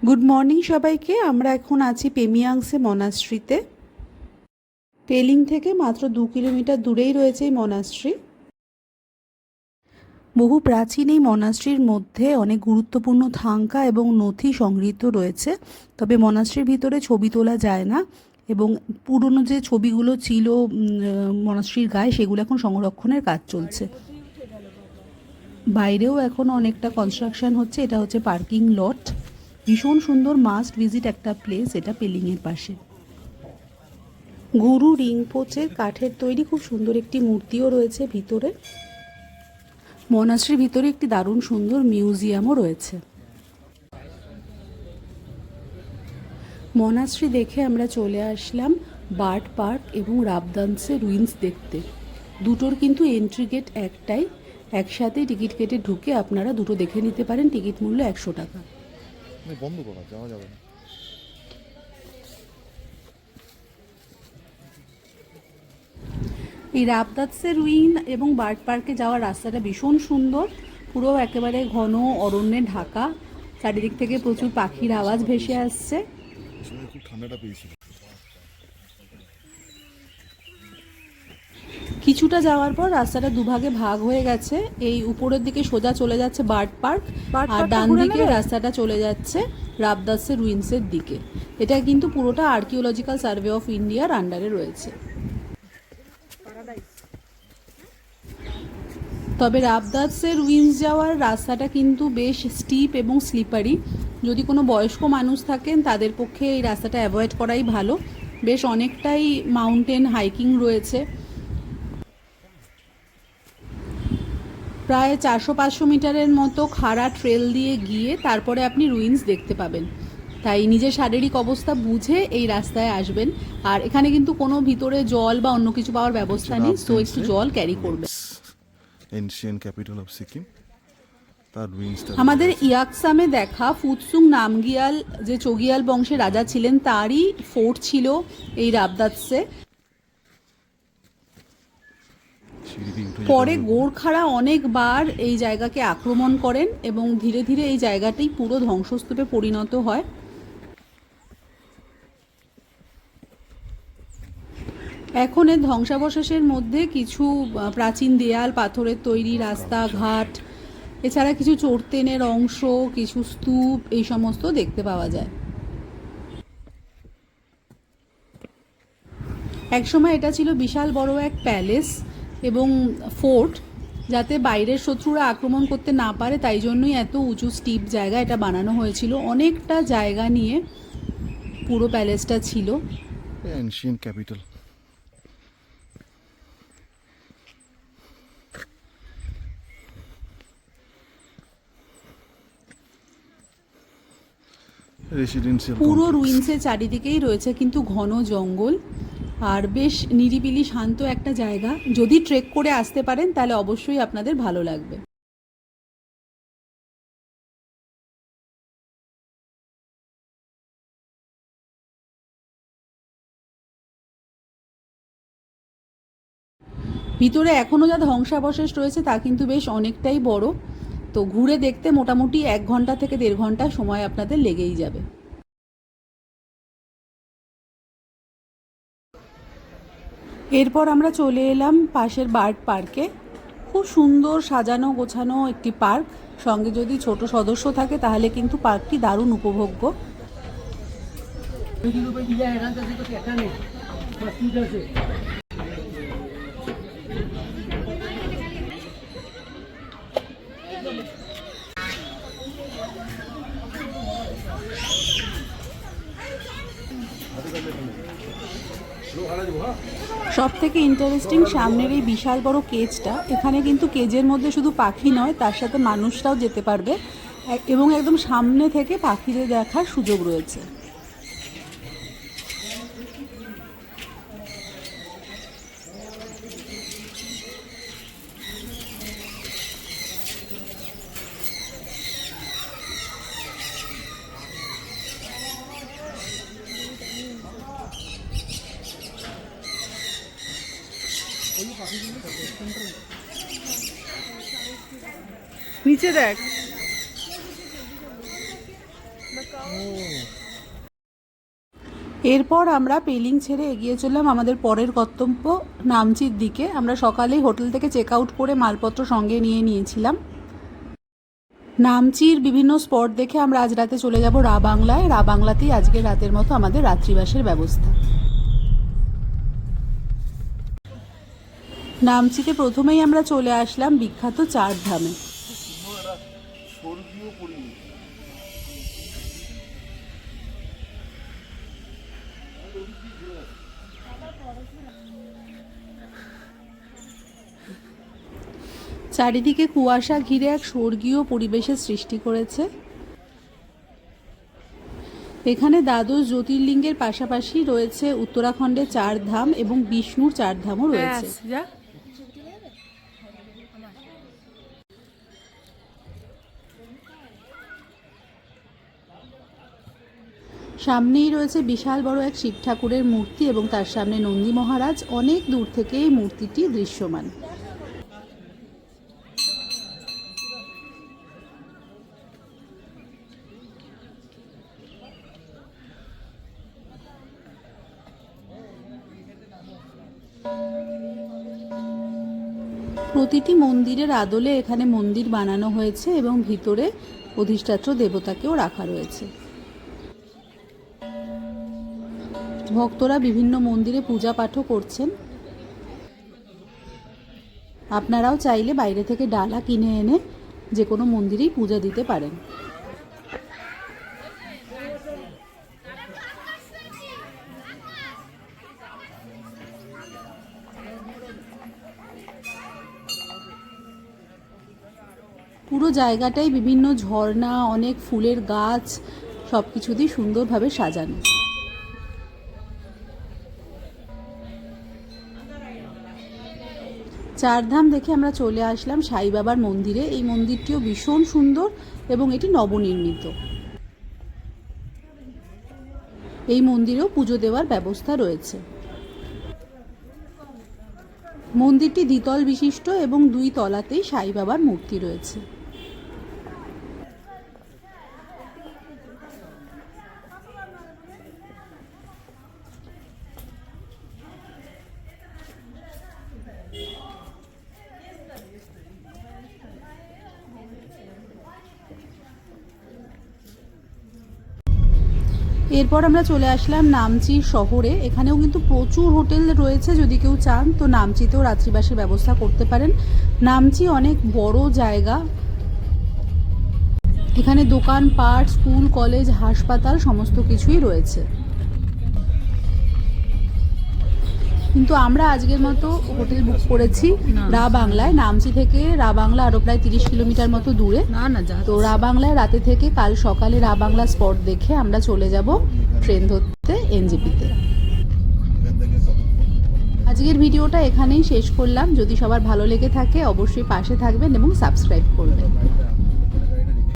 Good morning সবাইকে। আমরা এখন আছি পেমিয়াংসে মনাস্ট্রিতে। পেলিং থেকে মাত্র 2 কিলোমিটার দূরেই রয়েছে এই মনাস্ট্রি। বহু প্রাচীন এই মনাস্ট্রির মধ্যে অনেক গুরুত্বপূর্ণ থাঙ্কা এবং নথি সংগৃহীত রয়েছে। তবে মনাস্ট্রির ভিতরে ছবি তোলা যায় না এবং পুরনো যে ছবিগুলো ছিল মনাস্ট্রির গায়ে সেগুলো এখন সংরক্ষণের কাজ চলছে। বাইরেও এখন অনেকটা কনস্ট্রাকশন হচ্ছে। এটা হচ্ছে পার্কিং লট। ভীষণ সুন্দর, মাস্ট ভিজিট একটা প্লেস এটা পেলিংয়ের পাশে। গুরু রিংপোচের কাঠের তৈরি খুব সুন্দর একটি মূর্তিও রয়েছে ভিতরে। মনাস্ট্রির ভিতরে একটি দারুণ সুন্দর মিউজিয়ামও রয়েছে। মনাস্ট্রি দেখে আমরা চলে আসলাম বার্ড পার্ক এবং রাবদান্সে রুইন্স দেখতে। দুটোর কিন্তু এন্ট্রি গেট একটাই। একসাথে টিকিট কেটে ঢুকে আপনারা দুটো দেখে নিতে পারেন। টিকিট মূল্য 100 টাকা। বন্ধ করা যাওয়া যাবে না। এই রাবদান্সে রুইন এবং বার্ড পার্কে যাওয়ার রাস্তাটা ভীষণ সুন্দর। পুরো একেবারে ঘন অরণ্যে ঢাকা। চারিদিক থেকে প্রচুর পাখির আওয়াজ ভেসে আসছে। খুব ঠান্ডাটা পেয়েছি। কিছুটা যাওয়ার পর রাস্তাটা দুভাগে ভাগ হয়ে গেছে। এই উপরের দিকে সোজা চলে যাচ্ছে বার্ড পার্ক, আর ডান দিকে রাস্তাটা চলে যাচ্ছে রাবদান্সে রুইন্সের দিকে। এটা কিন্তু পুরোটা আর্কিওলজিক্যাল সার্ভে অফ ইন্ডিয়ার আন্ডারে রয়েছে। তবে রাবদান্সে রুইন্স যাওয়ার রাস্তাটা কিন্তু বেশ স্টিপ এবং স্লিপারি। যদি কোনো বয়স্ক মানুষ থাকেন তাদের পক্ষে এই রাস্তাটা অ্যাভয়েড করাই ভালো। বেশ অনেকটাই মাউন্টেন হাইকিং রয়েছে। প্রায় 400-500 মিটারের মতো খাড়া ট্রেল দিয়ে গিয়ে তারপরে আপনি রুইন্স দেখতে পাবেন। তাই নিজের শারীরিক অবস্থা বুঝে এই রাস্তায় আসবেন। আর এখানে কিন্তু কোনো ভিতরে জল বা অন্য কিছু পাওয়ার ব্যবস্থা নেই, সো একটু জল ক্যারি করবেন। এনশিয়েন্ট ক্যাপিটাল অফ সিকিম, তার রুইন্সটা আমাদের ইয়াকসামে দেখা ফুতসুং নামগিয়াল যে চোগিয়াল বংশের রাজা ছিলেন তারই ফোর্ট ছিল এই রাবদান্সে। পরে গোর্খারা অনেকবার এই জায়গাকে আক্রমণ করেন এবং ধীরে ধীরে এই জায়গাটি পুরো ধ্বংসস্তূপে পরিণত হয়। এখন এর ধ্বংসাবশেষের মধ্যে কিছু প্রাচীন দেয়াল, পাথরের তৈরি রাস্তাঘাট, এছাড়া কিছু চোরতেনের অংশ, কিছু স্তূপ, এই সমস্ত দেখতে পাওয়া যায়। একসময় এটা ছিল বিশাল বড় এক প্যালেস এবং ফোর্ট, যাতে বাইরের শত্রুরা আক্রমণ করতে না পারে তাই জন্যই এত উঁচু স্টিপ জায়গা এটা বানানো হয়েছিল। অনেকটা জায়গা নিয়ে পুরো প্যালেসটা ছিল। Ancient capital. পুরো রুইন্সের চারিদিকেই রয়েছে কিন্তু ঘন জঙ্গল, আর বেশ নিরিবিলি শান্ত একটা জায়গা। যদি ট্রেক করে আসতে পারেন তাহলে অবশ্যই আপনাদের ভালো লাগবে। ভিতরে এখনও যা ধ্বংসাবশেষ রয়েছে তা কিন্তু বেশ অনেকটাই বড়। তো ঘুরে দেখতে মোটামুটি 1 ঘন্টা থেকে 1.5 ঘন্টা সময় আপনাদের লেগেই যাবে। এরপর আমরা চলে এলাম পাশের বার্ড পার্কে। খুব সুন্দর সাজানো গোছানো একটি পার্ক। সঙ্গে যদি ছোট সদস্য থাকে তাহলে কিন্তু পার্কটি দারুণ উপভোগ্য। সব থেকে ইন্টারেস্টিং সামনের এই বিশাল বড় কেজটা। এখানে কিন্তু কেজের মধ্যে শুধু পাখি নয়, তার সাথে মানুষরাও যেতে পারবে এবং একদম সামনে থেকে পাখিদের দেখার সুযোগ রয়েছে। নিচে দেখ। এরপর আমরা পেলিং ছেড়ে এগিয়ে চললাম আমাদের পরের গন্তব্য নামচির দিকে। আমরা সকালেই হোটেল থেকে চেক আউট করে মালপত্র সঙ্গে নিয়ে নিয়েছিলাম। নামচির বিভিন্ন স্পট দেখে আমরা আজ রাতে চলে যাব রা বাংলায়। রা বাংলাতেই আজকে রাতের মতো আমাদের রাত্রিবাসের ব্যবস্থা। নামচিতে প্রথমেই আমরা চলে আসলাম বিখ্যাত চারধামে। চারিদিকে কুয়াশা ঘিরে এক স্বর্গীয় পরিবেশের সৃষ্টি করেছে। এখানে দ্বাদশ জ্যোতির্লিঙ্গের পাশাপাশি রয়েছে উত্তরাখণ্ডের চার ধাম এবং বিষ্ণুর চার ধামও রয়েছে। সামনেই রয়েছে বিশাল বড় এক শিব ঠাকুরের মূর্তি এবং তার সামনে নন্দী মহারাজ। অনেক দূর থেকে এই মূর্তিটি দৃশ্যমান। প্রতিটি মন্দিরের আদলে এখানে মন্দির বানানো হয়েছে এবং ভিতরে অধিষ্ঠাত্র দেবতাকেও রাখা রয়েছে। ভক্তরা বিভিন্ন মন্দিরে পূজা পাঠও করছেন। আপনারাও চাইলে বাইরে থেকে ডালা কিনে এনে যে কোনো মন্দিরেই পূজা দিতে পারেন। পুরো জায়গাটাই বিভিন্ন ঝর্ণা, অনেক ফুলের গাছ, সব কিছু দিয়ে সুন্দরভাবে সাজানো। চারধাম দেখে আমরা চলে আসলাম সাই বাবার মন্দিরে। এই মন্দিরটিও ভীষণ সুন্দর এবং এটি নবনির্মিত। এই মন্দিরেও পুজো দেওয়ার ব্যবস্থা রয়েছে। মন্দিরটি দ্বিতল বিশিষ্ট এবং 2 তলাতেই সাই বাবার মূর্তি রয়েছে। এরপর আমরা চলে আসলাম নামচি শহরে। এখানেও কিন্তু প্রচুর হোটেল রয়েছে, যদি কেউ চান তো নামচিতেও রাত্রিবাসের ব্যবস্থা করতে পারেন। নামচি অনেক বড় জায়গা, এখানে দোকানপাট, স্কুল, কলেজ, হাসপাতাল সমস্ত কিছুই রয়েছে। কিন্তু আমরা আজকের মতো হোটেল বুক করেছি রা বাংলায়। নামচি থেকে রা বাংলা আরো প্রায় 30 কিলোমিটার মতো দূরে। তো রা বাংলায় রাতে থেকে কাল সকালে রা বাংলা স্পট দেখে আমরা চলে যাব ট্রেন ধরতে এনজেপিতে। আজকের ভিডিওটা এখানেই শেষ করলাম। যদি সবার ভালো লেগে থাকে অবশ্যই পাশে থাকবেন এবং সাবস্ক্রাইব করবেন।